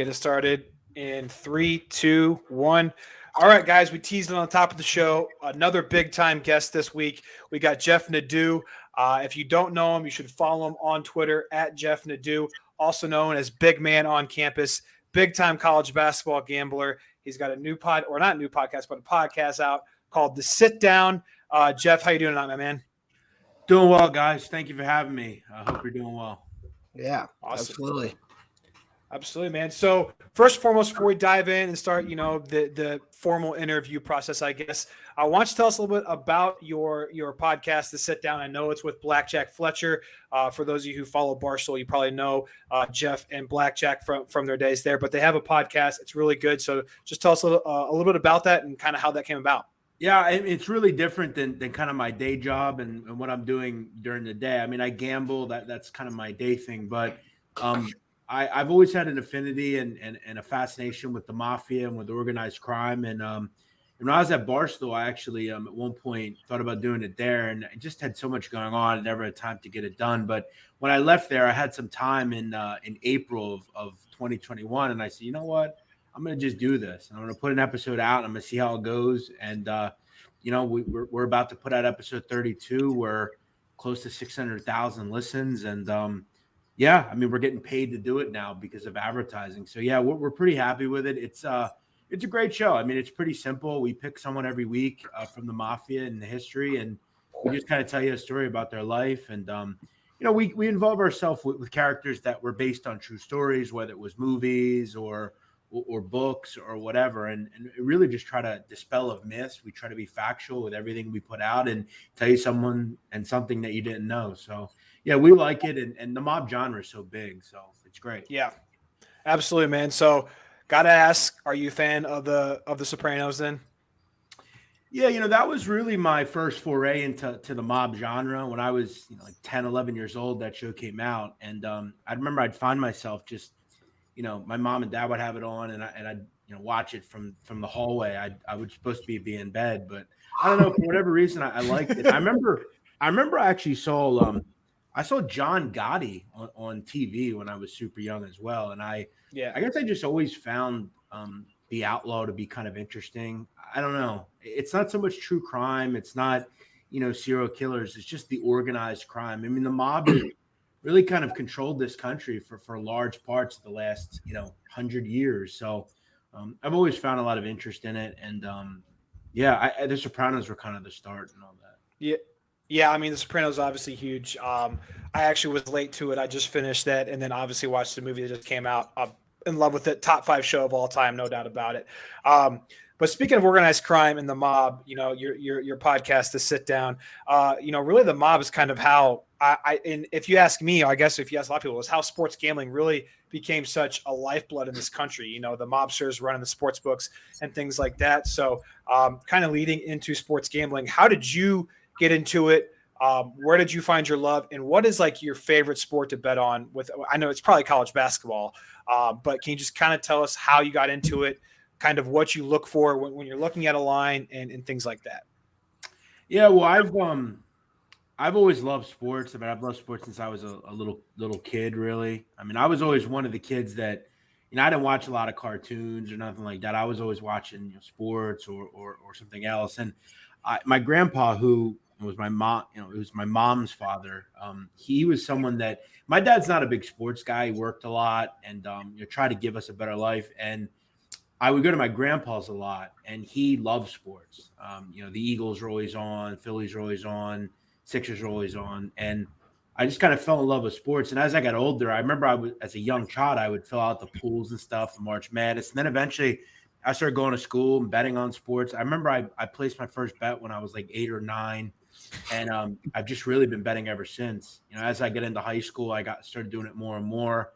Get it started in three, two, one. All right, guys, we teased it on the top of the show. Another big time guest this week. We got Jeff Nadu. If you don't know him, you should follow him on Twitter at Jeff Nadu, also known as Big Man on Campus, big time college basketball gambler. He's got a new or not a new podcast, but a podcast out called The Sit Down. Jeff, how you doing tonight, my man? Doing well, guys. Thank you for having me. I hope you're doing well. Yeah, Awesome. Absolutely, man. So first and foremost, before we dive in and start, the formal interview process, I guess, I want you to tell us a little bit about your podcast, The Sit Down. I know it's with Blackjack Fletcher. For those of you who follow Barstool, you probably know Jeff and Blackjack from their days there, but they have a podcast. It's really good. So just tell us a little bit about that and kind of how that came about. Yeah, it's really different than kind of my day job and what I'm doing during the day. I mean, I gamble. That's kind of my day thing, but I've always had an affinity and a fascination with the mafia and with organized crime. And when I was at Barstool, I actually at one point thought about doing it there, and I just had so much going on. I never had time to get it done. But when I left there, I had some time in April of 2021, and I said, you know what? I'm going to just do this. And I'm going to put an episode out. And I'm going to see how it goes. And, we're about to put out episode 32. We're close to 600,000 listens. And, we're getting paid to do it now because of advertising. So, yeah, we're pretty happy with it. It's a great show. I mean, it's pretty simple. We pick someone every week from the mafia and the history. And we just kind of tell you a story about their life. And, we involve ourselves with characters that were based on true stories, whether it was movies or books or whatever, and really just try to dispel of myths. We try to be factual with everything we put out and tell you something that you didn't know. So yeah, we like it, and the mob genre is so big, so it's great. Yeah, absolutely, man. So gotta ask, are you a fan of the Sopranos then? Yeah, that was really my first foray into the mob genre. When I was like 10, 11 years old, that show came out, and I remember I'd find myself just my mom and dad would have it on, and I'd watch it from the hallway. I was supposed to be in bed, but I don't know, for whatever reason I liked it. I remember I actually saw John Gotti on TV when I was super young as well, and I guess I just always found the outlaw to be kind of interesting. I don't know. It's not so much true crime. It's not serial killers. It's just the organized crime. I mean, the mob really kind of controlled this country for large parts of the last 100 years. So I've always found a lot of interest in it, and the Sopranos were kind of the start and all that. Yeah. I mean, the Sopranos is obviously huge. I actually was late to it. I just finished that, and then obviously watched the movie that just came out. I'm in love with it. Top 5 show of all time, no doubt about it. But speaking of organized crime and the mob, your podcast, The Sit Down, really the mob is kind of how and if you ask me, I guess if you ask a lot of people, is how sports gambling really became such a lifeblood in this country. The mobsters running the sports books and things like that. So kind of leading into sports gambling, how did you get into it? Where did you find your love? And what is like your favorite sport to bet on I know it's probably college basketball, but can you just kind of tell us how you got into it, kind of what you look for when you're looking at a line and things like that? Yeah, well, I've always loved sports. I mean, I've loved sports since I was a little kid, really. I mean, I was always one of the kids that, I didn't watch a lot of cartoons or nothing like that. I was always watching sports or something else. And my grandpa, who was my mom, it was my mom's father. He was someone that my dad's not a big sports guy. He worked a lot and tried to give us a better life. And I would go to my grandpa's a lot, and he loved sports. The Eagles are always on, Phillies are always on, Sixers are always on, and I just kind of fell in love with sports. And as I got older, I remember as a young child, I would fill out the pools and stuff for March Madness. And then eventually I started going to school and betting on sports. I remember I placed my first bet when I was like 8 or 9. And I've just really been betting ever since. As I get into high school, I started doing it more and more.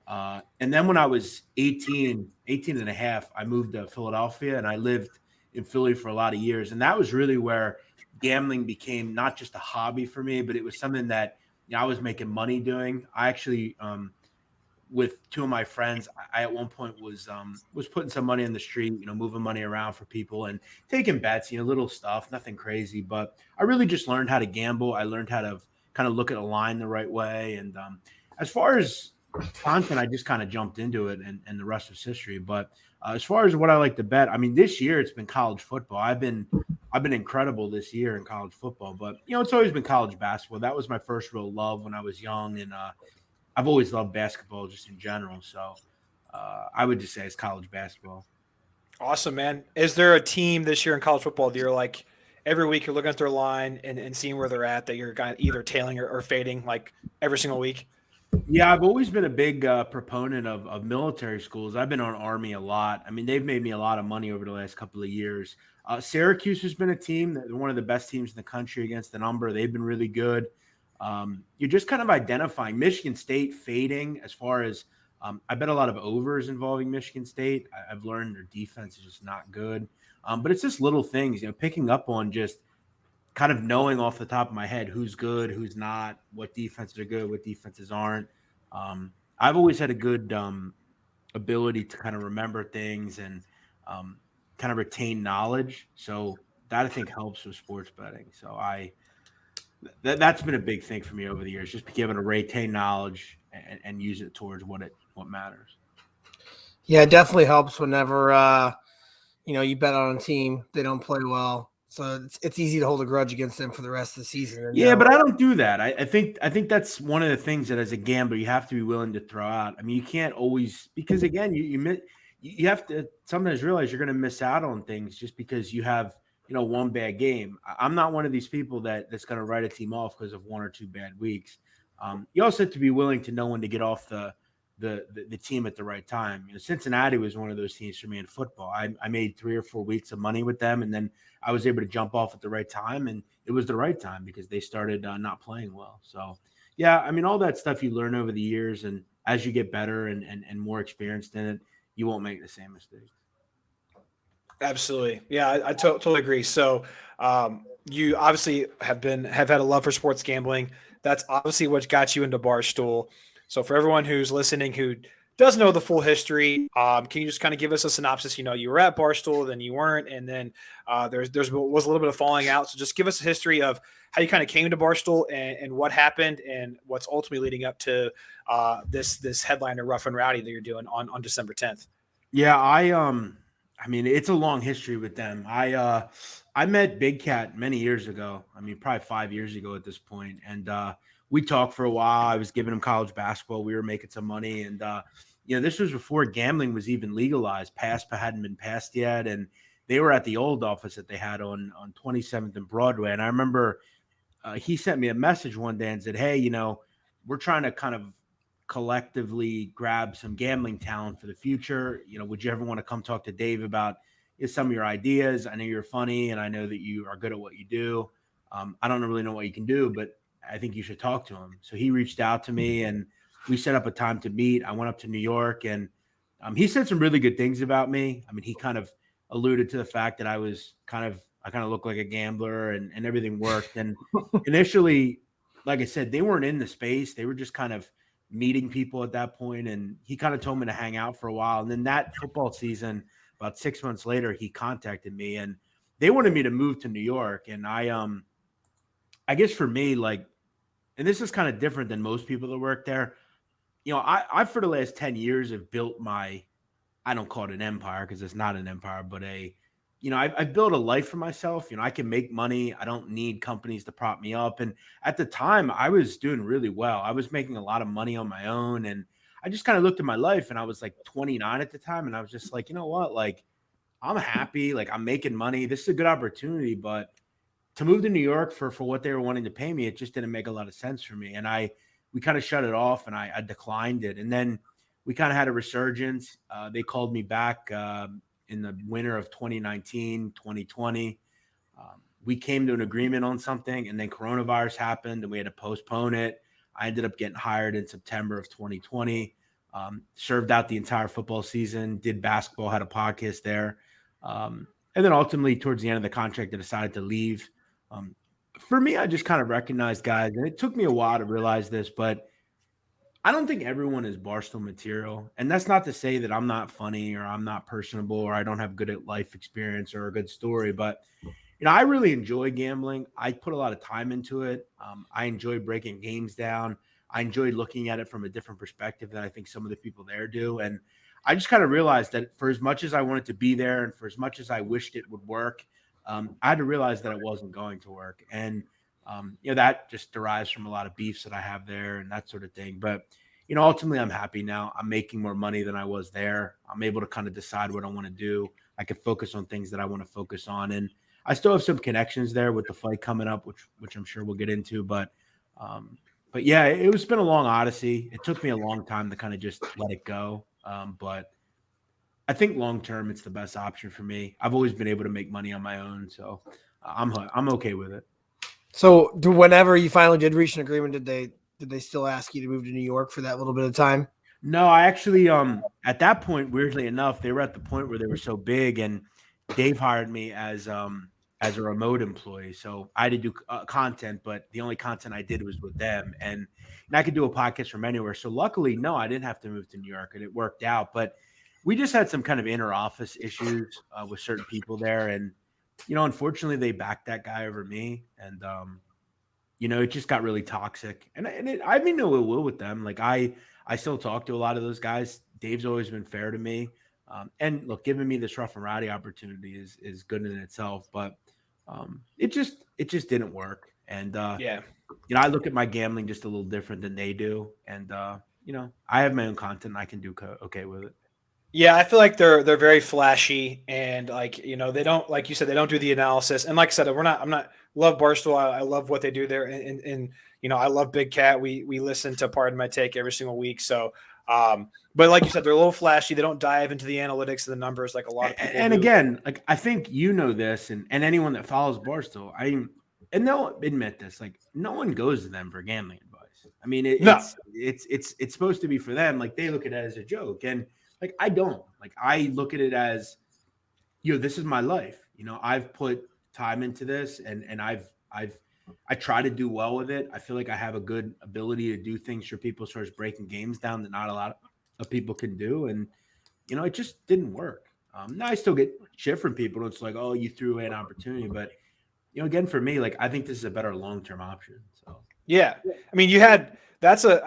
And then when I was 18 and a half, I moved to Philadelphia, and I lived in Philly for a lot of years. And that was really where gambling became not just a hobby for me, but it was something that I was making money doing. I actually, with 2 of my friends, I at one point was putting some money in the street, moving money around for people and taking bets, little stuff, nothing crazy. But I really just learned how to gamble. I learned how to kind of look at a line the right way. And as far as content, I just kind of jumped into it, and the rest was history. But as far as what I like to bet, I mean, this year it's been college football. I've been incredible this year in college football, but it's always been college basketball. That was my first real love when I was young, and I've always loved basketball just in general. So I would just say it's college basketball. Awesome, man. Is there a team this year in college football that you're like every week you're looking at their line and seeing where they're at that you're kind of either tailing or fading like every single week? Yeah, I've always been a big proponent of military schools. I've been on Army a lot. I mean, they've made me a lot of money over the last couple of years. Syracuse has been a team that one of the best teams in the country against the number. They've been really good. You're just kind of identifying Michigan State fading as far as I bet a lot of overs involving Michigan State. I've learned their defense is just not good. But it's just little things, picking up on just kind of knowing off the top of my head who's good, who's not, what defenses are good, what defenses aren't. I've always had a good ability to kind of remember things and kind of retain knowledge. So that I think helps with sports betting. So that's been a big thing for me over the years, just being able to retain knowledge and use it towards what matters. Yeah, it definitely helps whenever you bet on a team, they don't play well. So it's easy to hold a grudge against them for the rest of the season. Yeah, but I don't do that. I think that's one of the things that as a gambler you have to be willing to throw out. I mean, you can't always, because again, you have to sometimes realize you're going to miss out on things just because you have one bad game. I'm not one of these people that's going to write a team off because of one or two bad weeks. You also have to be willing to know when to get off the team at the right time. Cincinnati was one of those teams for me in football. I made 3 or 4 weeks of money with them, and then I was able to jump off at the right time, and it was the right time because they started not playing well. So, yeah, I mean, all that stuff you learn over the years, and as you get better and more experienced in it, you won't make the same mistakes. Absolutely. Yeah, I totally agree. So, you obviously have had a love for sports gambling. That's obviously what got you into Barstool. So, for everyone who's listening who doesn't know the full history, can you just kind of give us a synopsis? You were at Barstool, then you weren't, and then there was a little bit of falling out. So, just give us a history of how you kind of came to Barstool and what happened and what's ultimately leading up to this headliner Rough and Rowdy that you're doing on December 10th. Yeah, I mean, it's a long history with them. I met Big Cat many years ago. I mean, probably 5 years ago at this point, and we talked for a while. I was giving him college basketball. We were making some money, and this was before gambling was even legalized. PASPA hadn't been passed yet, and they were at the old office that they had on 27th and Broadway. And I remember he sent me a message one day and said, "Hey, we're trying to kind of collectively grab some gambling talent for the future. Would you ever want to come talk to Dave about some of your ideas? I know you're funny, and I know that you are good at what you do. I don't really know what you can do, but I think you should talk to him." So he reached out to me, and we set up a time to meet. I went up to New York, and he said some really good things about me. I mean, he kind of alluded to the fact that I kind of looked like a gambler, and everything worked. And initially, like I said, they weren't in the space. They were just kind of meeting people at that point, and he kind of told me to hang out for a while. And then that football season, about 6 months later, he contacted me, and they wanted me to move to New York. And I guess for me, and this is kind of different than most people that work there. I for the last 10 years have built I don't call it an empire because it's not an empire, but I've built a life for myself. I can make money. I don't need companies to prop me up. And at the time, I was doing really well. I was making a lot of money on my own. And I just kind of looked at my life, and I was like 29 at the time. And I was just like, you know what? I'm happy. I'm making money. This is a good opportunity. But to move to New York for what they were wanting to pay me, it just didn't make a lot of sense for me. And we kind of shut it off, and I declined it. And then we kind of had a resurgence. They called me back in the winter of 2019, 2020. We came to an agreement on something, and then coronavirus happened, and we had to postpone it. I ended up getting hired in September of 2020, served out the entire football season, did basketball, had a podcast there. And then ultimately, towards the end of the contract, I decided to leave. For me, I just kind of recognized, guys, and it took me a while to realize this, but I don't think everyone is Barstool material. And that's not to say that I'm not funny or I'm not personable or I don't have good life experience or a good story. But, I really enjoy gambling. I put a lot of time into it. I enjoy breaking games down. I enjoyed looking at it from a different perspective than I think some of the people there do. And I just kind of realized that for as much as I wanted to be there and for as much as I wished it would work, I had to realize that it wasn't going to work. And, that just derives from a lot of beefs that I have there and that sort of thing. But, ultimately I'm happy now. I'm making more money than I was there. I'm able to kind of decide what I want to do. I can focus on things that I want to focus on. And I still have some connections there with the fight coming up, which I'm sure we'll get into. But yeah, it's been a long odyssey. It took me a long time to kind of just let it go. But I think long term, it's the best option for me. I've always been able to make money on my own, so I'm okay with it. So, whenever you finally did reach an agreement, did they still ask you to move to New York for that little bit of time? No, I actually at that point, weirdly enough, they were at the point where they were so big, and Dave hired me as a remote employee. So I had to do content, but the only content I did was with them, and I could do a podcast from anywhere. So luckily, no, I didn't have to move to New York, and it worked out. But we just had some kind of inner office issues with certain people there, and unfortunately, they backed that guy over me, and it just got really toxic. And I mean no ill will with them. Like I still talk to a lot of those guys. Dave's always been fair to me. And look, giving me this rough and rowdy opportunity is good in itself, but it just didn't work. And I look at my gambling just a little different than they do, and I have my own content. And I can do okay with it. Yeah, I feel like they're very flashy, and they don't, like you said, they don't do the analysis. And like I said, I'm not love Barstool. I love what they do there, and I love Big Cat. We listen to Pardon My Take every single week. So, but like you said, they're a little flashy. They don't dive into the analytics and the numbers like a lot of people. And do. again, like I think this, and anyone that follows Barstool, and they'll admit this, like no one goes to them for gambling advice. I mean, it's supposed to be for them. Like they look at it as a joke, and like I don't. Like I look at it as, this is my life. I've put time into this, and I try to do well with it. I feel like I have a good ability to do things for people as far as breaking games down that not a lot of people can do, and it just didn't work. Now I still get shit from people. It's like, oh, you threw away an opportunity, but again, for me, like I think this is a better long-term option. So yeah, I mean, I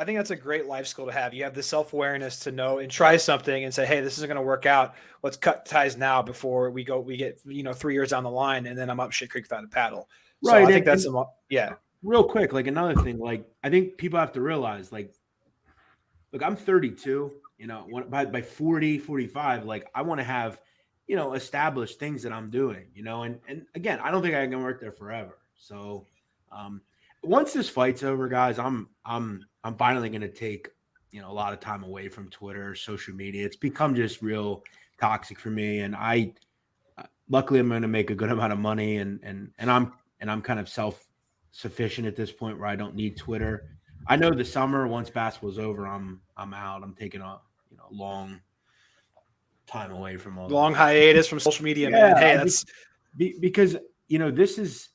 think that's a great life skill to have. You have the self-awareness to know and try something and say, hey, this isn't going to work out. Let's cut ties now before we get 3 years down the line, and then I'm up shit creek without a paddle. So right. I think that's real quick. Like another thing, like I think people have to realize, like, look, I'm 32. By 40, 45, like I want to have, established things that I'm doing, and again, I don't think I can work there forever. So, once this fight's over, guys, I'm finally going to take, a lot of time away from Twitter, social media. It's become just real toxic for me. And luckily I'm going to make a good amount of money, and I'm kind of self-sufficient at this point where I don't need Twitter. I know the summer, once basketball's over, I'm out. I'm taking a long time away from all long hiatus from social media, man. Hey, that's because this is,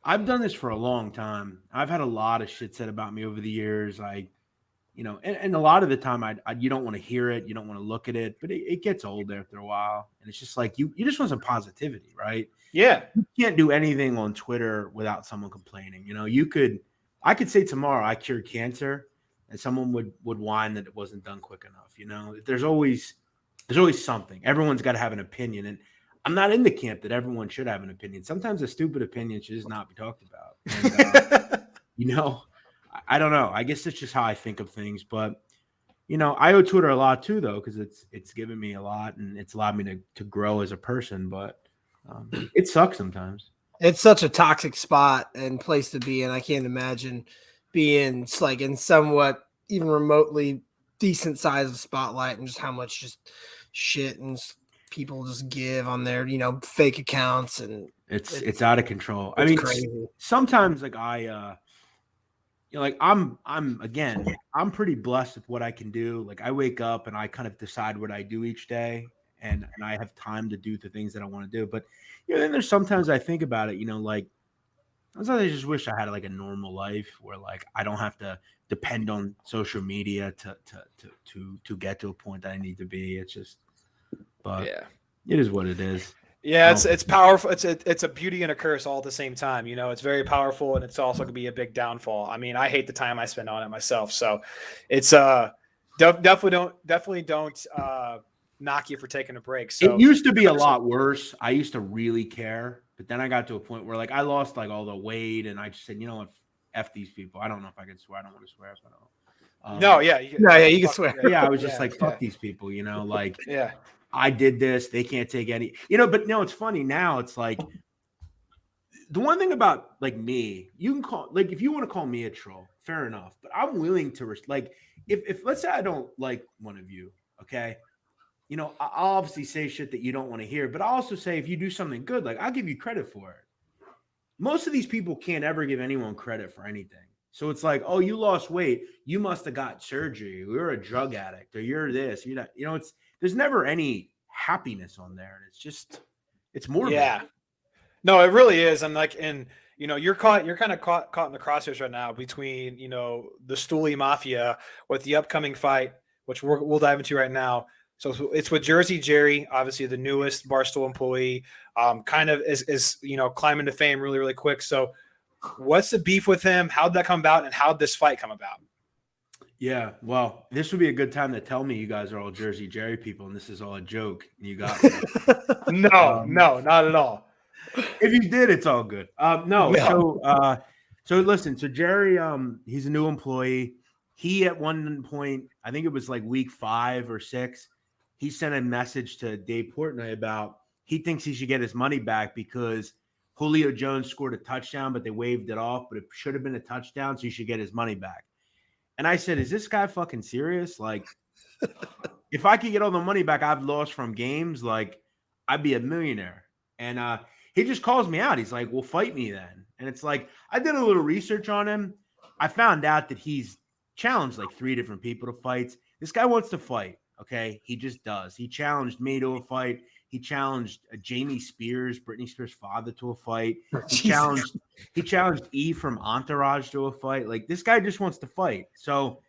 I've done this for a long time. I've had a lot of shit said about me over the years. And a lot of the time you don't want to hear it, you don't want to look at it, but it gets old after a while, and it's just like you just want some positivity, right? Yeah, you can't do anything on Twitter without someone complaining. I could say tomorrow I cured cancer, and someone would whine that it wasn't done quick enough. There's always something. Everyone's got to have an opinion, and I'm not in the camp that everyone should have an opinion. Sometimes a stupid opinion should just not be talked about. And, I don't know. I guess it's just how I think of things, but I owe Twitter a lot too, though, because it's given me a lot and it's allowed me to grow as a person. But it sucks sometimes. It's such a toxic spot and place to be in. I can't imagine being like in somewhat even remotely decent size of spotlight, and just how much just shit and people just give on their fake accounts, and it's out of control. I mean, crazy. Sometimes like I'm pretty blessed with what I can do. Like I wake up and I kind of decide what I do each day, and I have time to do the things that I want to do. But then there's sometimes I think about it, like sometimes I just wish I had like a normal life where like I don't have to depend on social media to get to a point that I need to be. It's just, but yeah, it is what it is. Yeah, it's powerful. It's a beauty and a curse all at the same time. You know, it's very powerful and it's also gonna be a big downfall. I mean, I hate the time I spend on it myself. So it's definitely don't knock you for taking a break. It So used to be a lot worse. I used to really care, but then I got to a point where like I lost like all the weight, and I just said, you know what, f these people. I don't know if I can swear. I don't want to swear. But no, yeah, you can swear. yeah, I was just like, fuck these people. You know, like yeah. I did this. They can't take any. You know, but no, it's funny now. It's like the one thing about like me, you can call like if you want to call me a troll, fair enough. But I'm willing to like if let's say I don't like one of you, okay. You know, I'll obviously say shit that you don't want to hear, but I'll also say if you do something good, like I'll give you credit for it. Most of these people can't ever give anyone credit for anything. So it's like, oh, you lost weight. You must have got surgery. You're a drug addict or you're this. You're not, you know, there's never any happiness on there. And it's morbid. Yeah. No, it really is. And you know, you're kind of caught in the crosshairs right now between, you know, the Stooley Mafia with the upcoming fight, which we'll dive into right now. So it's with Jersey Jerry, obviously the newest Barstool employee, kind of is you know, climbing to fame really, really quick. So what's the beef with him? How'd that come about, and how'd this fight come about? Yeah, well, this would be a good time to tell me you guys are all Jersey Jerry people, and this is all a joke. You got me. No, not at all. If you did, it's all good. No. So listen. So Jerry, he's a new employee. He at one point, I think it was like week 5 or 6, he sent a message to Dave Portnoy about he thinks he should get his money back because Julio Jones scored a touchdown, but they waved it off. But it should have been a touchdown, so he should get his money back. And I said, is this guy fucking serious? Like, if I could get all the money back I've lost from games, like, I'd be a millionaire. And he just calls me out. He's like, well, fight me then. And it's like, I did a little research on him. I found out that he's challenged like 3 different people to fights. This guy wants to fight. Okay. He just does. He challenged me to a fight. He challenged Jamie Spears, Britney Spears' father, to a fight. He challenged E from Entourage to a fight. Like, this guy just wants to fight. So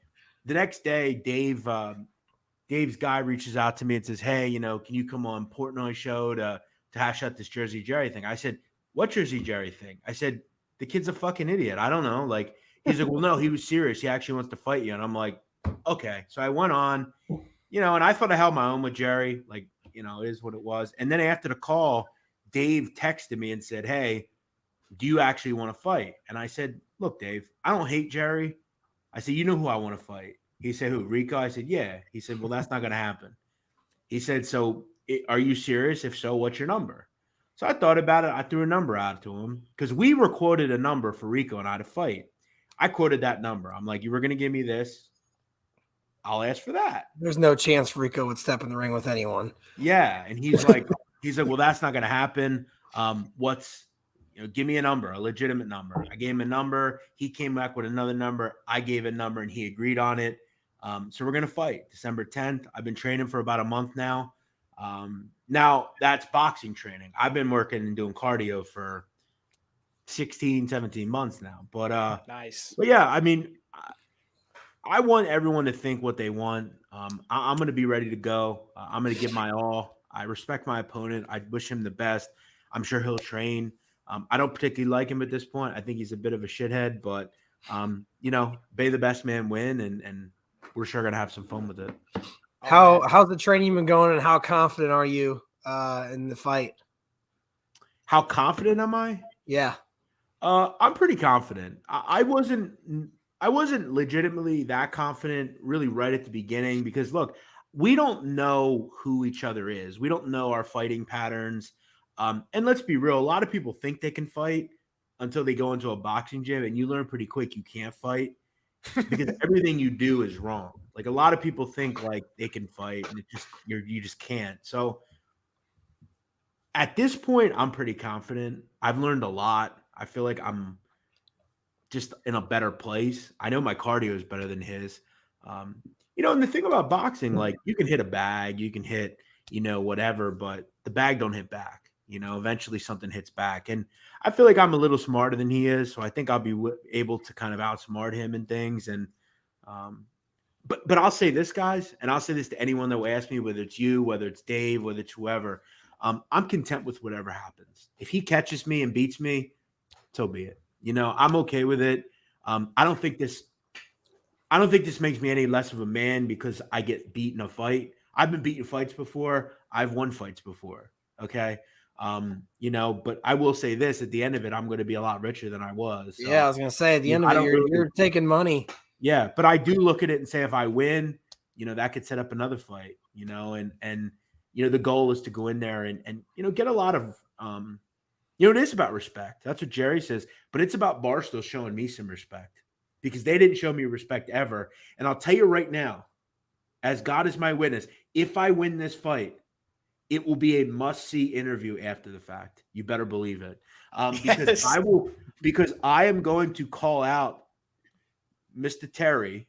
the next day, Dave's guy reaches out to me and says, hey, you know, can you come on Portnoy show to hash out this Jersey Jerry thing? I said, what Jersey Jerry thing? I said, the kid's a fucking idiot. I don't know. Like, he's like, well, no, he was serious. He actually wants to fight you. And I'm like, okay. So I went on, you know, and I thought I held my own with Jerry. Like, you know, it is what it was. And then after the call, Dave texted me and said, hey, do you actually want to fight? And I said, look, Dave, I don't hate Jerry. I said, you know who I want to fight? He said, who, Rico? I said, yeah. He said, well, that's not going to happen. He said, so are you serious? If so, what's your number? So I thought about it. I threw a number out to him because we were quoted a number for Rico and I to fight. I quoted that number. I'm like, you were going to give me this. I'll ask for that. There's no chance Rico would step in the ring with anyone. Yeah. And he's like, well, that's not going to happen. Give me a number, a legitimate number. I gave him a number. He came back with another number. I gave a number and he agreed on it. So we're going to fight December 10th. I've been training for about a month now. Now that's boxing training. I've been working and doing cardio for 16, 17 months now, but nice. But yeah, I mean, I want everyone to think what they want. I'm going to be ready to go. I'm going to give my all. I respect my opponent. I wish him the best. I'm sure he'll train. I don't particularly like him at this point. I think he's a bit of a shithead, but you know, may the best man win, and we're sure going to have some fun with it. How's the training been going, and how confident are you in the fight? How confident am I? Yeah. I'm pretty confident. I wasn't legitimately that confident really right at the beginning because look, we don't know who each other is. We don't know our fighting patterns. And let's be real, a lot of people think they can fight until they go into a boxing gym, and you learn pretty quick you can't fight because everything you do is wrong. Like, a lot of people think like they can fight, and you just can't. So at this point, I'm pretty confident. I've learned a lot. I feel like I'm just in a better place. I know my cardio is better than his. You know, and the thing about boxing, like, you can hit a bag, you can hit, you know, whatever, but the bag don't hit back. You know, eventually something hits back. And I feel like I'm a little smarter than he is. So I think I'll be able to kind of outsmart him and things. And, but I'll say this, guys, and I'll say this to anyone that will ask me, whether it's you, whether it's Dave, whether it's whoever, I'm content with whatever happens. If he catches me and beats me, so be it. I'm okay with it. I don't think this makes me any less of a man because I get beat in a fight. I've been beaten fights before. I've won fights before. Okay. But I will say this, at the end of it, I'm going to be a lot richer than I was. So, yeah, I was gonna say at the end of it, you're taking money. Yeah, but I do look at it and say if I win, that could set up another fight, and the goal is to go in there and get a lot of it is about respect. That's what Jerry says, but it's about Barstool showing me some respect because they didn't show me respect ever. And I'll tell you right now, as God is my witness, if I win this fight, it will be a must-see interview after the fact. You better believe it. Because I am going to call out Mr. Terry,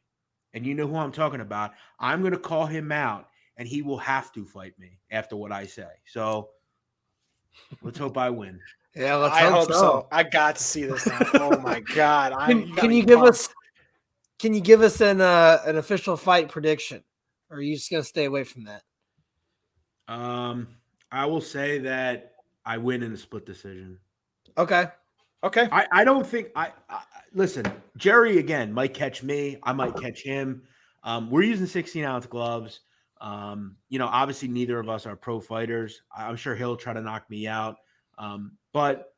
and you know who I'm talking about. I'm going to call him out, and he will have to fight me after what I say. So let's hope I win. Yeah, let's I hope so. so. I got to see this now. Oh my God! Can you give us an official fight prediction, or are you just gonna stay away from that? I will say that I win in a split decision. Okay. I don't think listen, Jerry again might catch me. I might catch him. We're using 16-ounce gloves. Obviously neither of us are pro fighters. I'm sure he'll try to knock me out. But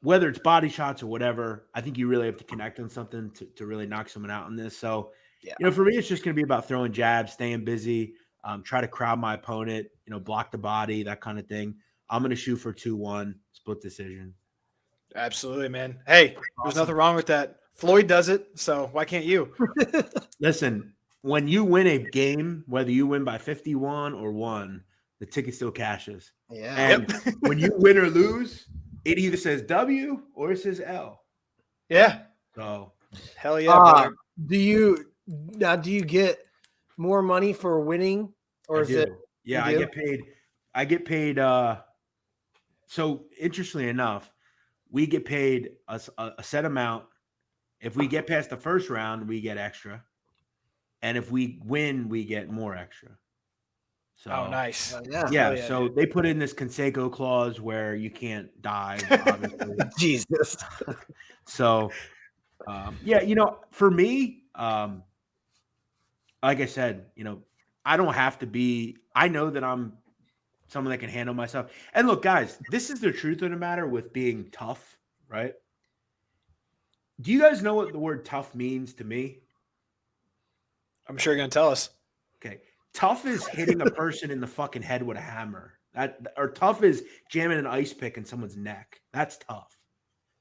whether it's body shots or whatever, I think you really have to connect on something to really knock someone out in this. So, for me, it's just going to be about throwing jabs, staying busy, try to crowd my opponent, block the body, that kind of thing. I'm going to shoot for 2-1, split decision. Absolutely, man. Hey, there's nothing wrong with that. Floyd does it, so why can't you? Listen, when you win a game, whether you win by 51 or 1, the ticket still cashes. Yeah. And when you win or lose, it either says W or it says L. Yeah. So hell yeah. Brother. Do you get more money for winning, or is it? Yeah, I get paid. So interestingly enough, we get paid a set amount. If we get past the first round, we get extra, and if we win, we get more extra. So, nice. Yeah. So they put in this Conseco clause where you can't dive, obviously. Jesus. So, for me, like I said, I don't have to be. I know that I'm someone that can handle myself. And look, guys, this is the truth of the matter with being tough, right? Do you guys know what the word tough means to me? I'm sure you're going to tell us. Okay. Tough is hitting a person in the fucking head with a hammer. Or tough is jamming an ice pick in someone's neck. That's tough.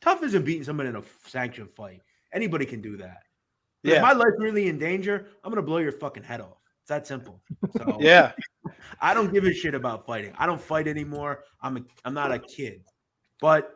Tough isn't beating someone in a sanctioned fight. Anybody can do that. Yeah. If my life's really in danger, I'm going to blow your fucking head off. It's that simple. So yeah. I don't give a shit about fighting. I don't fight anymore. I'm not a kid. But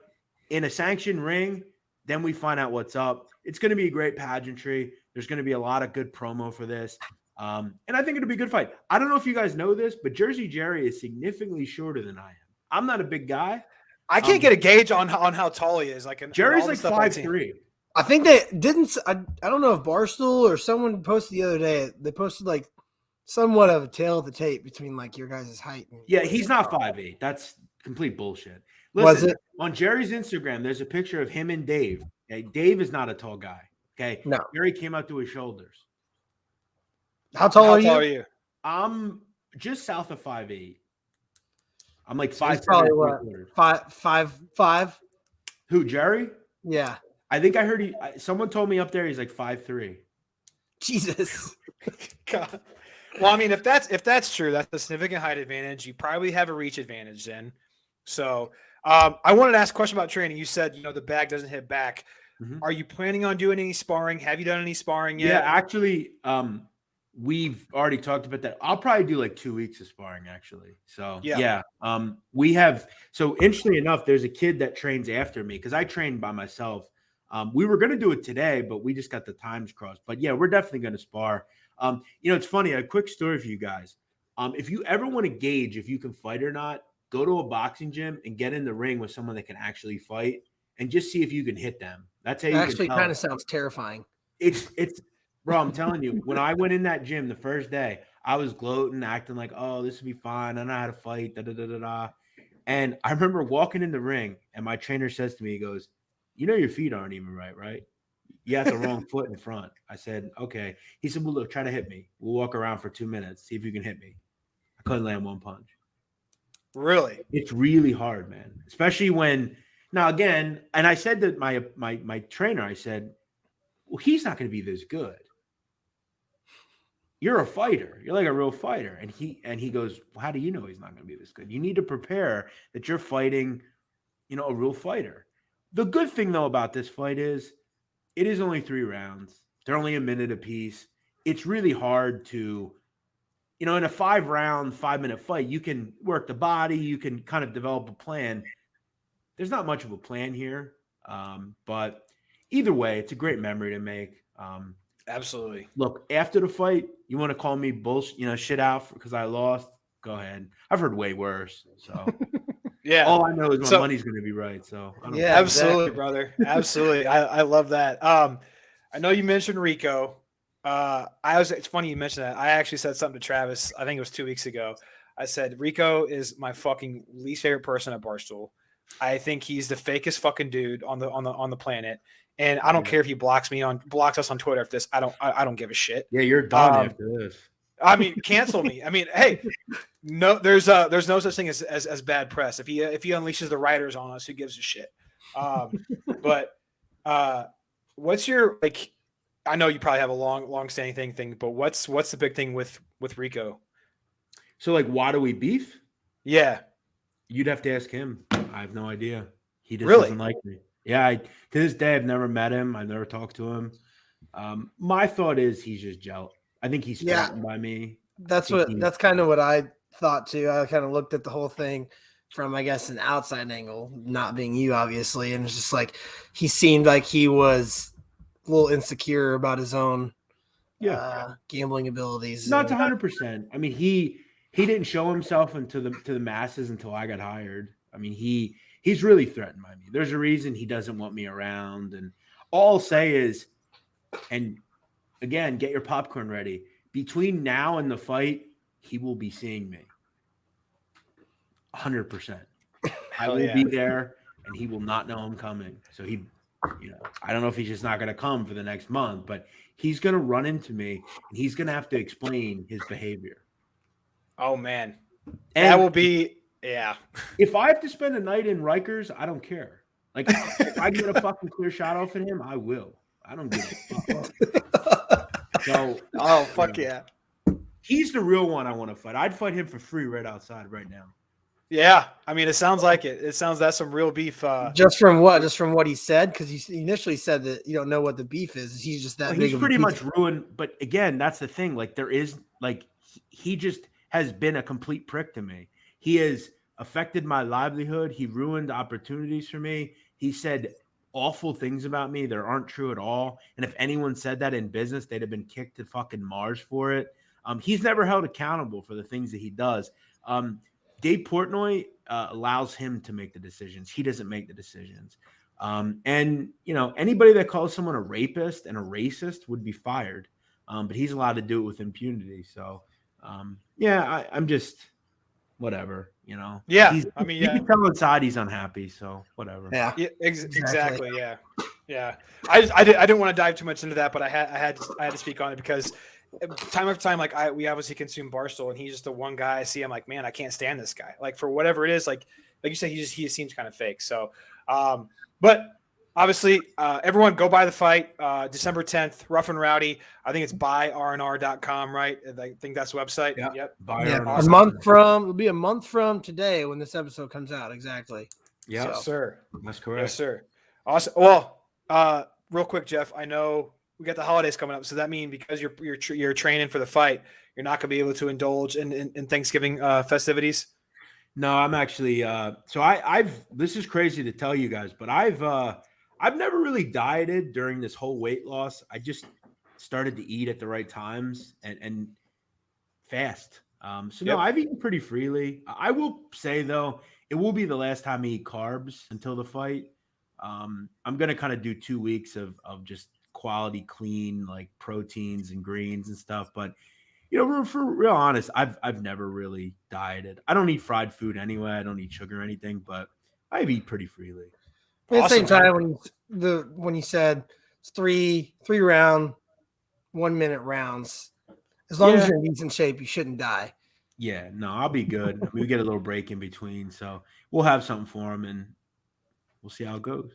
in a sanctioned ring, then we find out what's up. It's going to be a great pageantry. There's going to be a lot of good promo for this. And I think it'll be a good fight. I don't know if you guys know this, but Jersey Jerry is significantly shorter than I am. I'm not a big guy. I can't get a gauge on how tall he is. Jerry's like 5'3". I think they didn't. I don't know if Barstool or someone posted the other day. They posted like somewhat of a tail of the tape between like your guys' height. He's not 5'8". That's complete bullshit. Listen, was it on Jerry's Instagram? There's a picture of him and Dave. Okay, Dave is not a tall guy. Okay, no. Jerry came up to his shoulders. How tall are you? I'm just south of 5'8". I'm like so 5'7". 5'5". Who, Jerry? Yeah. I think I heard someone told me up there he's like 5'3". Jesus. God. Well, I mean, if that's true, that's a significant height advantage. You probably have a reach advantage then. So I wanted to ask a question about training. You said, the bag doesn't hit back. Mm-hmm. Are you planning on doing any sparring? Have you done any sparring yet? Yeah, actually, we've already talked about that. I'll probably do like 2 weeks of sparring, actually. So yeah. We have. So interestingly enough, there's a kid that trains after me because I train by myself. We were going to do it today, but we just got the times crossed. But yeah, we're definitely going to spar. It's funny. A quick story for you guys. If you ever want to gauge if you can fight or not, go to a boxing gym and get in the ring with someone that can actually fight and just see if you can hit them. That's how you actually kind of sounds terrifying. It's bro, I'm telling you, when I went in that gym the first day, I was gloating, acting like, oh, this will be fine. I know how to fight. Da da da da da. And I remember walking in the ring, and my trainer says to me, he goes, "You know your feet aren't even right, right? You got the wrong foot in front." I said, "Okay." He said, "Well, look, try to hit me. We'll walk around for 2 minutes, see if you can hit me." I couldn't land one punch. Really? It's really hard, man. Especially when now again, and I said that my trainer, I said, "Well, he's not going to be this good. You're a fighter. You're like a real fighter." And he goes, well, "How do you know he's not going to be this good? You need to prepare that you're fighting, a real fighter." The good thing though about this fight is it is only 3 rounds. They're only a minute apiece. It's really hard to, in a 5-round, 5-minute fight, you can work the body, you can kind of develop a plan. There's not much of a plan here, but either way, it's a great memory to make. Absolutely. Look, after the fight, you want to call me bullshit, shit out because I lost? Go ahead. I've heard way worse. So Yeah. all I know is my money's going to be right. So I don't Yeah, care. Absolutely, brother. Absolutely. I love that. I know you mentioned Rico. It's funny you mentioned that. I actually said something to Travis, I think it was 2 weeks ago. I said Rico is my fucking least favorite person at Barstool. I think he's the fakest fucking dude on the planet. And I don't care if he blocks us on Twitter if this. I don't give a shit. Yeah, you're done after this. I mean, cancel me. I mean, hey, no, there's no such thing as bad press. If he unleashes the writers on us, who gives a shit? But what's your like? I know you probably have a long standing thing, but what's the big thing with Rico? So like, why do we beef? Yeah, You'd have to ask him. I have no idea. He just Really? doesn't like me. Yeah, to this day, I've never met him. I've never talked to him. My thought is he's just jealous. I think he's threatened by me. That's kind of what I thought too. I kind of looked at the whole thing from, I guess, an outside angle, not being you, obviously, and it's just like he seemed like he was a little insecure about his own gambling abilities. Not 100%. I mean, he didn't show himself to the masses until I got hired. I mean, he's really threatened by me. There's a reason he doesn't want me around. And all I'll say is, and again, get your popcorn ready. Between now and the fight, he will be seeing me. 100%. I will be there, and he will not know I'm coming. So I don't know if he's just not going to come for the next month, but he's going to run into me, and he's going to have to explain his behavior. Oh man, and that will be If I have to spend a night in Rikers, I don't care. Like if I get a fucking clear shot off at him, I will. I don't give a fuck. So, fuck yeah. He's the real one I want to fight. I'd fight him for free right outside right now. Yeah, I mean, it sounds like it. It sounds that's some real beef. Just from what he said, because he initially said that you don't know what the beef is. He's just that big. He's pretty much ruined. But again, that's the thing. Like there is he just has been a complete prick to me. He has affected my livelihood. He ruined opportunities for me. He said awful things about me that aren't true at all. And if anyone said that in business, they'd have been kicked to fucking Mars for it. He's never held accountable for the things that he does. Dave Portnoy allows him to make the decisions. He doesn't make the decisions. And, anybody that calls someone a rapist and a racist would be fired. But he's allowed to do it with impunity. So, I'm just whatever, Yeah. You can tell inside he's unhappy. So whatever. Yeah. Exactly. Yeah. I didn't want to dive too much into that, but I had to speak on it because time after time, we obviously consume Barstool, and he's just the one guy I see. I'm like, man, I can't stand this guy. Like for whatever it is, like you said, he seems kind of fake. So, but obviously, everyone go buy the fight December 10th, Rough and Rowdy. I think it's buyrnr.com, right? I think that's the website. Yeah. Yep. It'll be a month from today when this episode comes out. Exactly. Yeah, sir. That's correct. Yes, sir. Awesome. Well, real quick, Jeff, I know we got the holidays coming up. So that means because you're training for the fight, you're not going to be able to indulge in Thanksgiving festivities. No, I'm actually. This is crazy to tell you guys, but I've never really dieted during this whole weight loss. I just started to eat at the right times and fast. No, I've eaten pretty freely. I will say though, it will be the last time I eat carbs until the fight. I'm going to kind of do 2 weeks of just quality, clean, like proteins and greens and stuff. But For real honest, I've never really dieted. I don't eat fried food anyway. I don't eat sugar or anything, but I eat pretty freely. But at the same Awesome, man. time, when you said it's three round, 1 minute rounds, as long as Yeah. you're in decent shape, you shouldn't die. Yeah, no, I'll be good. I mean, we get a little break in between, so we'll have something for him, and we'll see how it goes.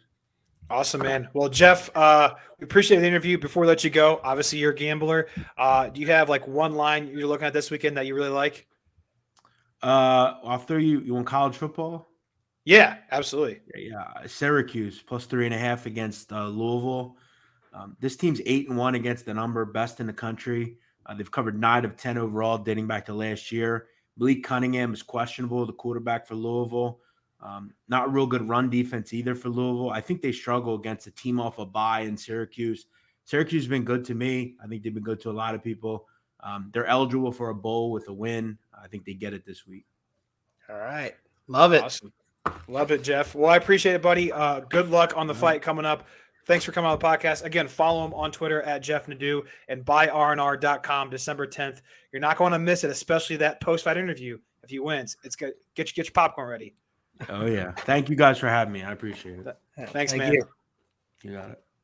Awesome, man. Well, Jeff, we appreciate the interview. Before we let you go, obviously you're a gambler. Do you have like one line you're looking at this weekend that you really like? I'll throw you. You want college football? Yeah, absolutely. Yeah. Syracuse plus 3.5 against Louisville. This team's 8-1 against the number, best in the country. They've covered 9 of 10 overall, dating back to last year. Malik Cunningham is questionable, the quarterback for Louisville. Not a real good run defense either for Louisville. I think they struggle against a team off a bye in Syracuse. Syracuse has been good to me. I think they've been good to a lot of people. They're eligible for a bowl with a win. I think they get it this week. All right. Love it. Awesome. Love it, Jeff. Well, I appreciate it, buddy. Good luck on the fight coming up. Thanks for coming on the podcast. Again, follow him on Twitter at Jeff Nadu and buyrnr.com December 10th. You're not going to miss it, especially that post-fight interview. If he wins, it's good. Get your popcorn ready. Oh, yeah. Thank you guys for having me. I appreciate it. Thanks, Thank man. you. You got it.